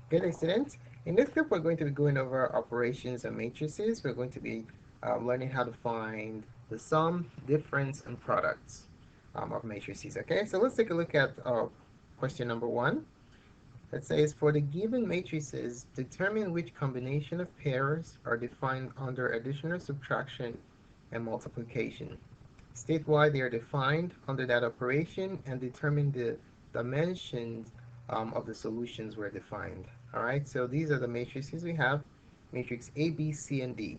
Good, students. In this clip, we're going to be going over operations and matrices. We're going to be learning how to find the sum, difference, and products of matrices. Okay, so let's take a look at question number one. It says, for the given matrices, determine which combination of pairs are defined under addition, subtraction, and multiplication. State why they are defined under that operation and determine the dimensions of the solutions were defined. All right, so these are the matrices we have, matrix A, B, C, and D.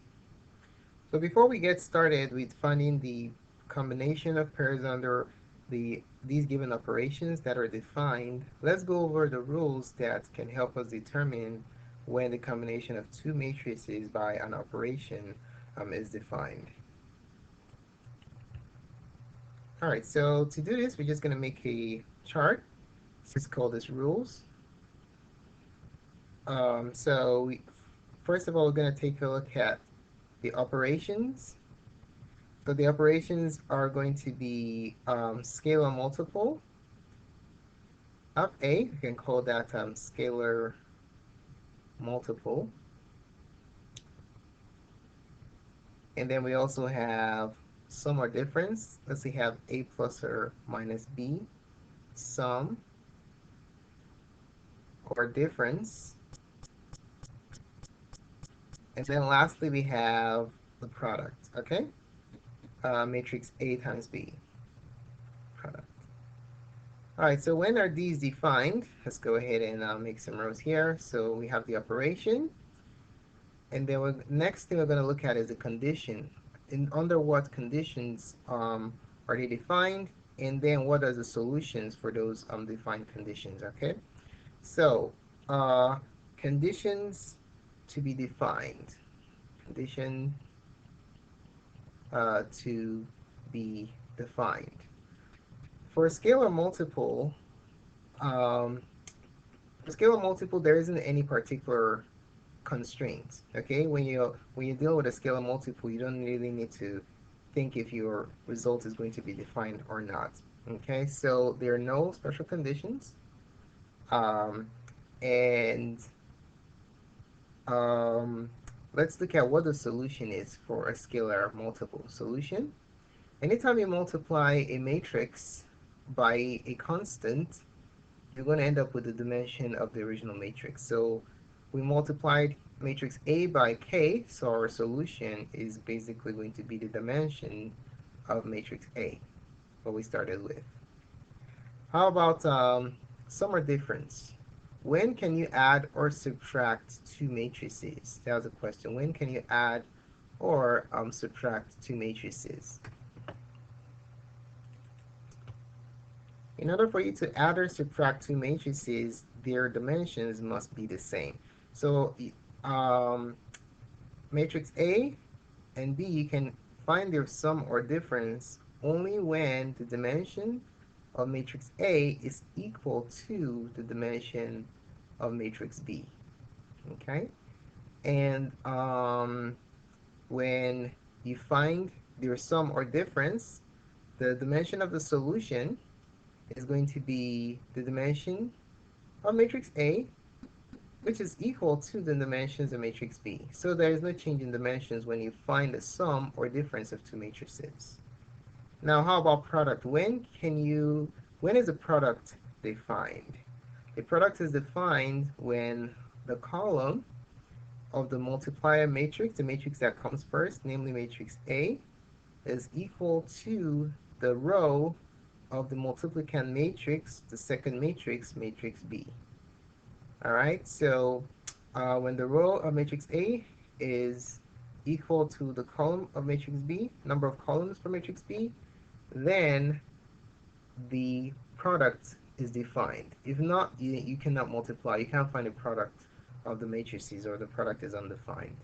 So before we get started with finding the combination of pairs under these given operations that are defined, let's go over the rules that can help us determine when the combination of two matrices by an operation is defined. All right, so to do this, we're just going to make a chart. Let's call this rules. First of all, we're going to take a look at the operations. So the operations are going to be scalar multiple of A. We can call that scalar multiple. And then we also have sum or difference. Let's say have A plus or minus B, sum or difference. And then lastly, we have the product, okay? Matrix A times B, product. All right, so when are these defined? Let's go ahead and make some rows here. So we have the operation. And then next thing we're going to look at is the condition. Under what conditions are they defined? And then what are the solutions for those defined conditions, okay? So conditions to be defined. Condition to be defined. For a scalar multiple, there isn't any particular constraints. Okay, when you deal with a scalar multiple, you don't really need to think if your result is going to be defined or not. Okay, so there are no special conditions, and let's look at what the solution is for a scalar multiple. Solution: anytime you multiply a matrix by a constant, you're going to end up with the dimension of the original matrix. So we multiplied matrix A by K, so our solution is basically going to be the dimension of matrix A, what we started with. How about sum or difference? When can you add or subtract two matrices? That was a question. When can you add or subtract two matrices? In order for you to add or subtract two matrices, their dimensions must be the same. So matrix A and B, you can find their sum or difference only when the dimension of matrix A is equal to the dimension of matrix B. Okay? And when you find their sum or difference, the dimension of the solution is going to be the dimension of matrix A, which is equal to the dimensions of matrix B. So there is no change in dimensions when you find the sum or difference of two matrices. Now, how about product? When is a product defined? A product is defined when the column of the multiplier matrix, the matrix that comes first, namely matrix A, is equal to the row of the multiplicand matrix, the second matrix, matrix B. All right, so when the row of matrix A is equal to the column of matrix B, number of columns for matrix B, then the product is defined. If not, you cannot multiply. You can't find a product of the matrices, or the product is undefined.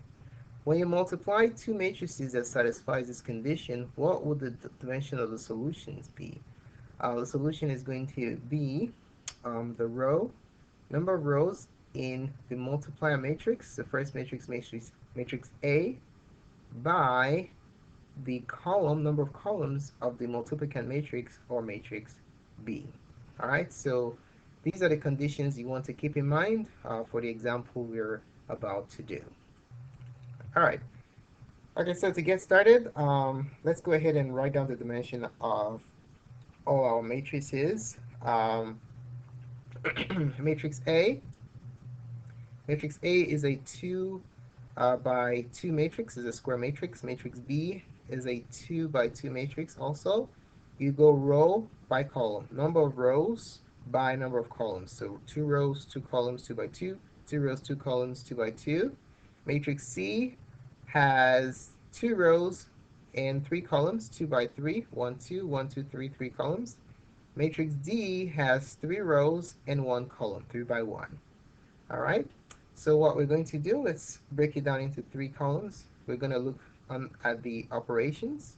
When you multiply two matrices that satisfies this condition, what would the dimension of the solutions be? The solution is going to be the row, number of rows in the multiplier matrix, the first matrix, matrix A, by the column, number of columns of the multiplicand matrix, or matrix B. All right, so These are the conditions you want to keep in mind for the example we're about to do. All right. Okay, so to get started, let's go ahead and write down the dimension of all our matrices. Matrix A. Matrix A is a 2 by 2 matrix, is a square matrix. Matrix B is a 2 by 2 matrix also. You go row by column, number of rows by number of columns. So 2 rows, 2 columns, 2 by 2, 2 rows, 2 columns, 2 by 2. Matrix C has 2 rows and 3 columns, 2 by 3, 1, 2, 1, 2, 3, 3 columns. Matrix D has 3 rows and 1 column, 3 by 1. All right. So what we're going to do, let's break it down into 3 columns. We're going to look at the operations,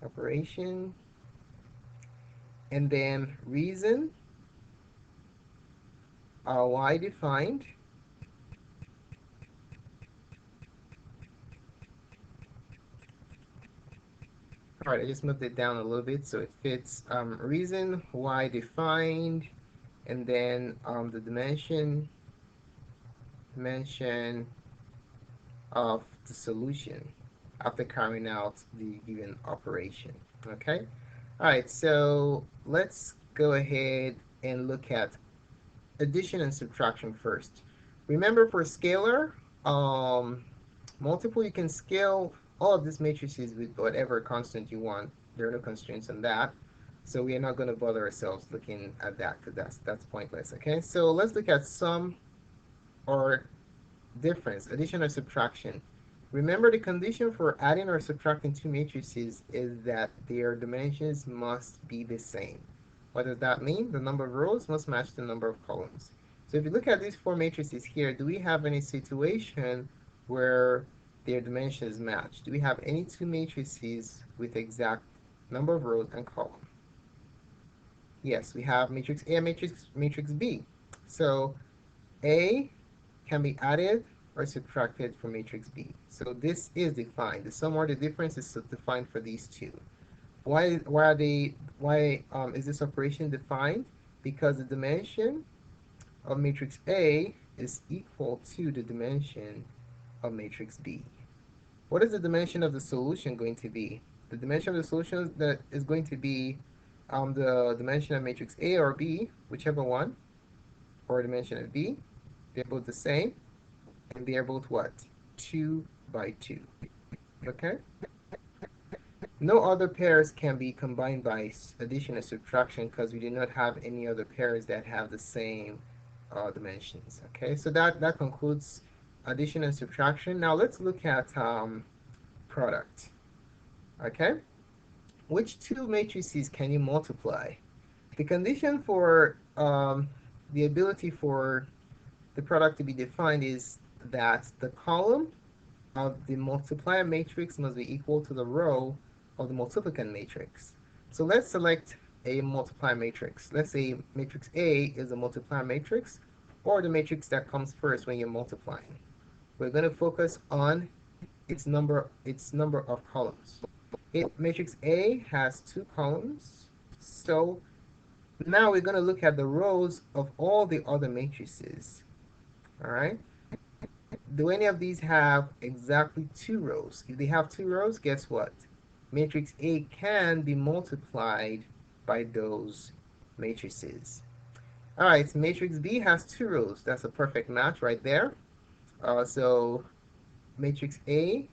operation, and then reason, why defined, all right, I just moved it down a little bit so it fits. Reason, why defined, and then the dimension of the solution after carrying out the given operation. Okay. All right, so let's go ahead and look at addition and subtraction first. Remember, for scalar, multiple, you can scale all of these matrices with whatever constant you want. There are no constraints on that. So we are not going to bother ourselves looking at that because that's pointless. Okay, so let's look at sum or difference, addition or subtraction. Remember, the condition for adding or subtracting two matrices is that their dimensions must be the same. What does that mean? The number of rows must match the number of columns. So if you look at these 4 matrices here, do we have any situation where their dimensions match? Do we have any 2 matrices with exact number of rows and columns? Yes, we have matrix A and matrix B. So A can be added or subtracted from matrix B. So this is defined. The sum or the difference is defined for these two. Why is this operation defined? Because the dimension of matrix A is equal to the dimension of matrix B. What is the dimension of the solution going to be? The dimension of the solution that is going to be the dimension of matrix A or B, whichever one, or dimension of B. They're both the same, and they are both what? 2 by 2. Okay? No other pairs can be combined by addition or subtraction because we do not have any other pairs that have the same dimensions. Okay, so that concludes addition and subtraction. Now let's look at product. Okay, which two matrices can you multiply? The condition for the ability for the product to be defined is that the column of the multiplier matrix must be equal to the row of the multiplicand matrix. So let's select a multiplier matrix. Let's say matrix A is a multiplier matrix, or the matrix that comes first when you're multiplying. We're going to focus on its number of columns. Matrix A has 2 columns, so now we're going to look at the rows of all the other matrices. All right. Do any of these have exactly 2 rows? If they have 2 rows, guess what? Matrix A can be multiplied by those matrices. All right, so matrix B has 2 rows. That's a perfect match right there. So matrix A,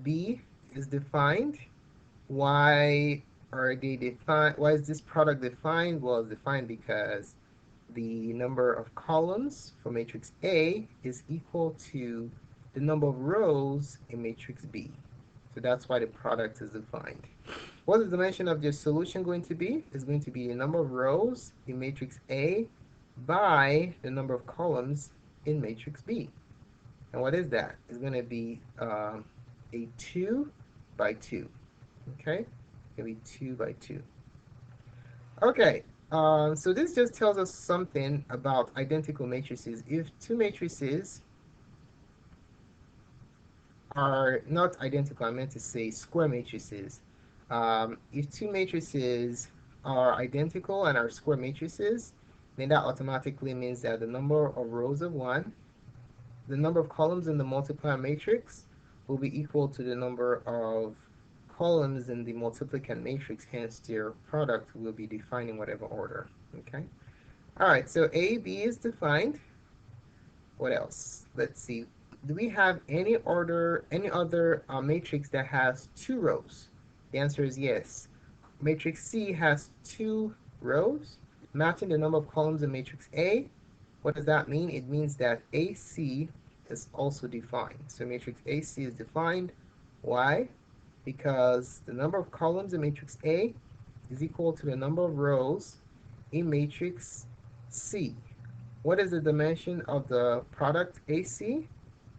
B is defined. Why are they defined? Why is this product defined? Well, it's defined because the number of columns for matrix A is equal to the number of rows in matrix B. So that's why the product is defined. What is the dimension of your solution going to be? It's going to be the number of rows in matrix A by the number of columns in matrix B. And what is that? It's going to be a 2 by 2. Okay? It's going to be 2 by 2. Okay, so this just tells us something about identical matrices. If 2 matrices are not identical, I meant to say square matrices. If 2 matrices are identical and are square matrices, then that automatically means that the number of rows of 1, the number of columns in the multiplier matrix will be equal to the number of columns in the multiplicand matrix, hence their product will be defined in whatever order. Okay. All right, so A, B is defined. What else? Let's see. Do we have any other matrix that has 2 rows? The answer is yes. Matrix C has 2 rows, matching the number of columns in matrix A. What does that mean? It means that AC is also defined. So matrix AC is defined. Why? Because the number of columns in matrix A is equal to the number of rows in matrix C. What is the dimension of the product AC?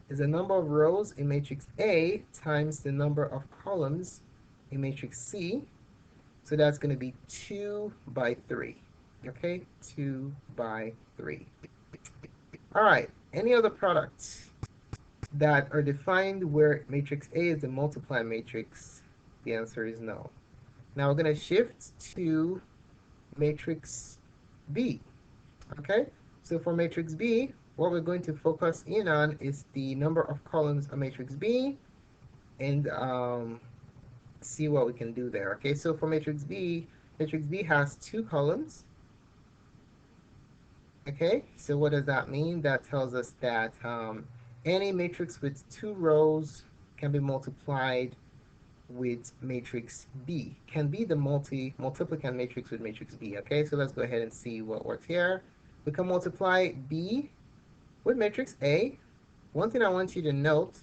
Is the number of rows in matrix A times the number of columns in matrix C. So that's going to be 2 by 3. Okay, 2 by 3. All right, any other products that are defined where matrix A is the multiply matrix? The answer is no. Now we're going to shift to matrix B. Okay, so for matrix B, what we're going to focus in on is the number of columns of matrix B and see what we can do there. Okay, so for matrix B has 2 columns. Okay, so what does that mean? That tells us that any matrix with 2 rows can be multiplied with matrix B, can be the multiplicand matrix with matrix B. Okay, so let's go ahead and see what works here. We can multiply B with matrix A. One thing I want you to note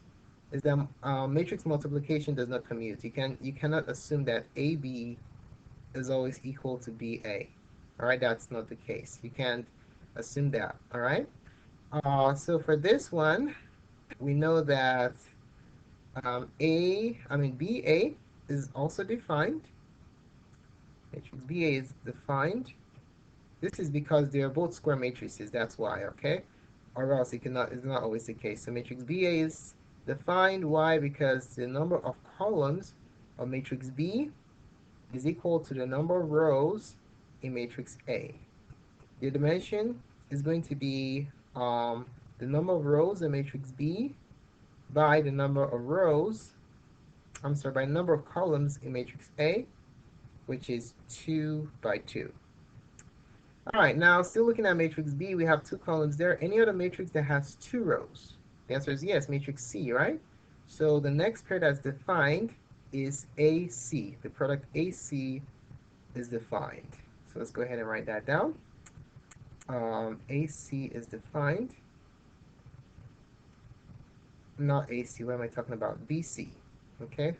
is that matrix multiplication does not commute. You cannot assume that AB is always equal to BA. All right, that's not the case. You can't assume that. All right. So for this one, we know that BA is also defined. Matrix BA is defined. This is because they are both square matrices. That's why. Okay. Or else it's not always the case. So matrix BA is defined. Why? Because the number of columns of matrix B is equal to the number of rows in matrix A. The dimension is going to be the number of rows in matrix B by the number of by the number of columns in matrix A, which is 2 by 2. All right, now still looking at matrix B, we have 2 columns there. Any other matrix that has 2 rows? The answer is yes, matrix C, right? So the next pair that's defined is AC. The product AC is defined. So let's go ahead and write that down. AC is defined. Not AC, what am I talking about? BC, okay?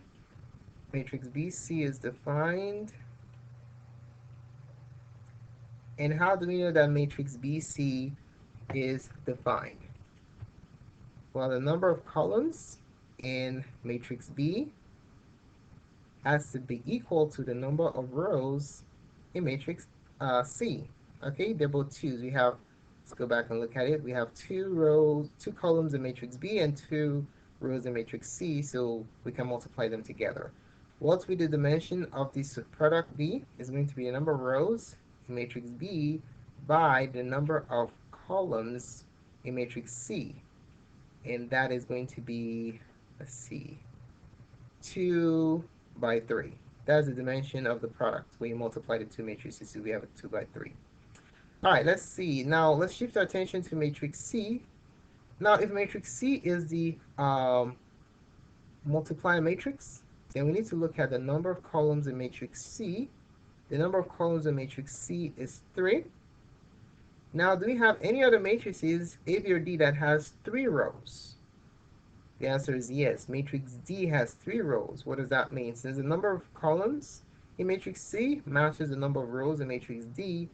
Matrix BC is defined. And how do we know that matrix BC is defined? Well, the number of columns in matrix B has to be equal to the number of rows in matrix C. Okay, they're both 2's. Let's go back and look at it. We have 2 columns in matrix B and 2 rows in matrix C, so we can multiply them together. What will be the dimension of this product B is going to be the number of rows in matrix B by the number of columns in matrix C. And that is going to be, let's see, 2 by 3. That's the dimension of the product when you multiply the 2 matrices, so we have a 2 by 3. All right, let's see. Now, let's shift our attention to matrix C. Now, if matrix C is the multiply matrix, then we need to look at the number of columns in matrix C. The number of columns in matrix C is 3. Now, do we have any other matrices, A, B, or D, that has 3 rows? The answer is yes. Matrix D has 3 rows. What does that mean? Since the number of columns in matrix C matches the number of rows in matrix D,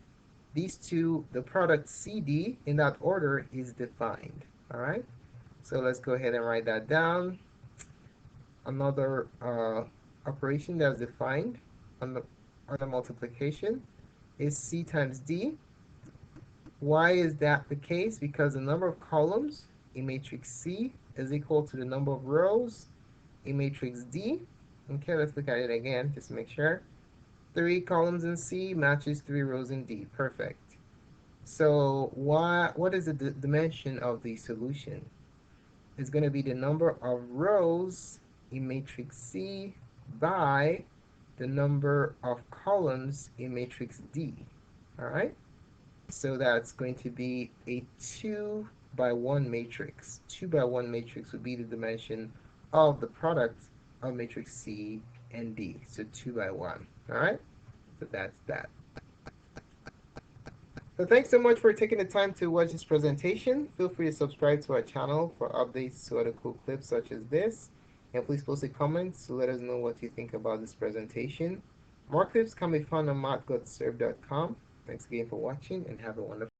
these two, the product CD in that order is defined. All right. So let's go ahead and write that down. Another operation that's defined on the multiplication is C times D. Why is that the case? Because the number of columns in matrix C is equal to the number of rows in matrix D. Okay, let's look at it again just to make sure. 3 columns in C matches 3 rows in D. Perfect. So what is the dimension of the solution? It's going to be the number of rows in matrix C by the number of columns in matrix D. All right? So that's going to be a 2 by 1 matrix. 2 by 1 matrix would be the dimension of the product of matrix C and D. So 2 by 1. All right? So that's that. So thanks so much for taking the time to watch this presentation. Feel free to subscribe to our channel for updates to other cool clips such as this. And please post a comment to let us know what you think about this presentation. More clips can be found on math.serve.com. Thanks again for watching and have a wonderful